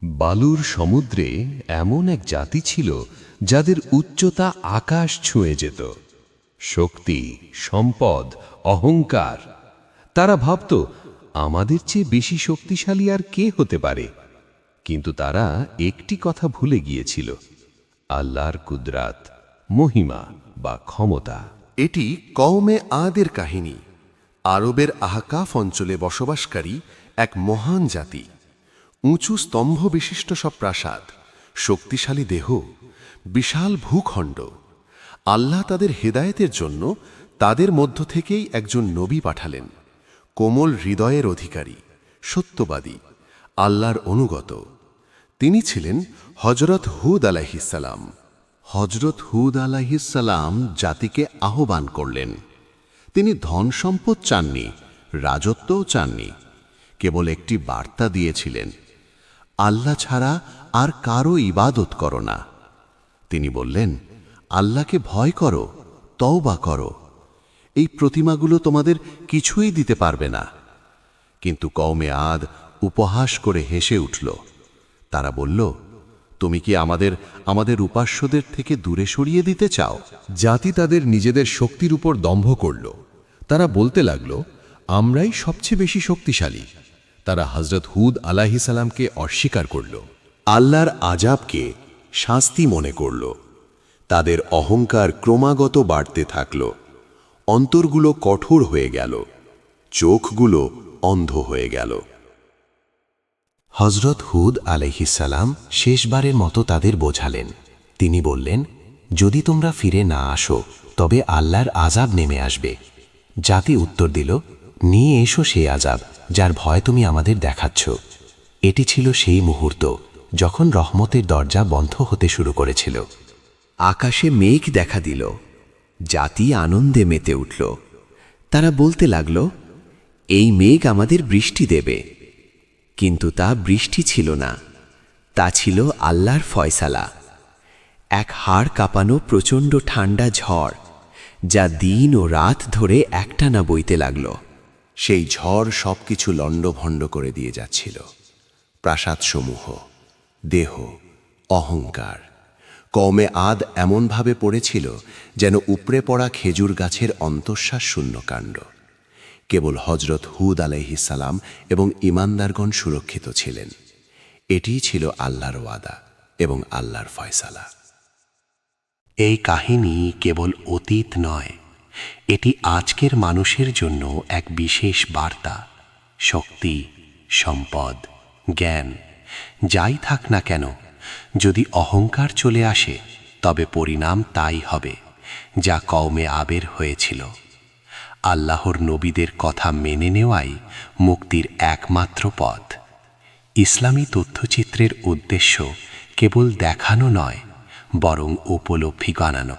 বালুর সমুদ্রে এমন এক জাতি ছিল যাদের উচ্চতা আকাশ ছুঁয়ে যেত। শক্তি, সম্পদ, অহংকার। তারা ভাবত, আমাদের চেয়ে বেশি শক্তিশালী আর কে হতে পারে? কিন্তু তারা একটি কথা ভুলে গিয়েছিল, আল্লাহর কুদরাত, মহিমা বা ক্ষমতা। এটি কওমে আদের কাহিনী। আরবের আহকাফ অঞ্চলে বসবাসকারী এক মহান জাতি। উঁচু স্তম্ভ বিশিষ্ট সব প্রাসাদ, শক্তিশালী দেহ, বিশাল ভূখণ্ড। আল্লাহ তাদের হেদায়েতের জন্য তাদের মধ্য থেকেই একজন নবী পাঠালেন, কোমল হৃদয়ের অধিকারী, সত্যবাদী, আল্লাহর অনুগত। তিনি ছিলেন হজরত হুদ আলাইহিসসালাম। হজরত হুদ আলাইহিসসালাম জাতিকে আহ্বান করলেন। তিনি ধন সম্পদ চাননি, রাজত্বও চাননি, কেবল একটি বার্তা দিয়েছিলেন, আল্লাহ ছাড়া আর কারো ইবাদত করো না। তিনি বললেন, আল্লাহকে ভয় করো, তওবা করো। এই প্রতিমাগুলো তোমাদের কিছুই দিতে পারবে না। কিন্তু কওমে আদ উপহাস করে হেসে উঠল। তারা বলল, তুমি কি আমাদের উপাস্যদের থেকে দূরে সরিয়ে দিতে চাও? জাতি তাদের নিজেদের শক্তির উপর দম্ভ করল। তারা বলতে লাগল, আমরাই সবচেয়ে বেশি শক্তিশালী। তারা হযরত হুদ আলাইহিসসালামকে অস্বীকার করল। আল্লাহর আযাবকে শাস্তি মনে করল। তাদের অহংকার ক্রমাগত বাড়তে থাকল। অন্তরগুলো কঠোর হয়ে গেল, চোখগুলো অন্ধ হয়ে গেল। হজরত হুদ আলাইহিসসালাম শেষবারের মতো তাদের বোঝালেন। তিনি বললেন, যদি তোমরা ফিরে না আসো তবে আল্লাহর আযাব নেমে আসবে। জাতি উত্তর দিল, নিয়ে এসো সেই আযাব যার ভয় তুমি আমাদের দেখাচ্ছ। এটি ছিল সেই মুহূর্ত যখন রহমতের দরজা বন্ধ হতে শুরু করেছিল। আকাশে মেঘ দেখা দিল। জাতি আনন্দে মেতে উঠল। তারা বলতে লাগল, এই মেঘ আমাদের বৃষ্টি দেবে। কিন্তু তা বৃষ্টি ছিল না, তা ছিল আল্লাহর ফয়সালা। এক হাড় কাঁপানো প্রচণ্ড ঠান্ডা ঝড়, যা দিন ও রাত ধরে একটানা বইতে লাগল। সেই ঝড় সবকিছু লণ্ডভণ্ড করে দিয়ে যাচ্ছিল। প্রাসাদসমূহ, দেহ, অহংকার। কওমে আদ এমনভাবে পড়েছিল যেন উপড়ে পড়া খেজুর গাছের অন্তঃশ্বাস শূন্য কাণ্ড। কেবল হজরত হুদ আলাইহিসসালাম এবং ঈমানদারগণ সুরক্ষিত ছিলেন। এটিই ছিল আল্লাহর ওয়াদা এবং আল্লাহর ফয়সালা। এই কাহিনী কেবল অতীত নয়, এটি আজকের মানুষের জন্য এক বিশেষ বার্তা। শক্তি, সম্পদ, জ্ঞান যাই থাক না কেন, যদি অহংকার চলে আসে তবে পরিণাম তাই হবে যা কওমে আবের হয়েছিল। আল্লাহর নবীদের কথা মেনে নেওয়াই মুক্তির একমাত্র পথ। ইসলামী তথ্যচিত্রের উদ্দেশ্য কেবল দেখানো নয়, বরং উপলব্ধি বানানো।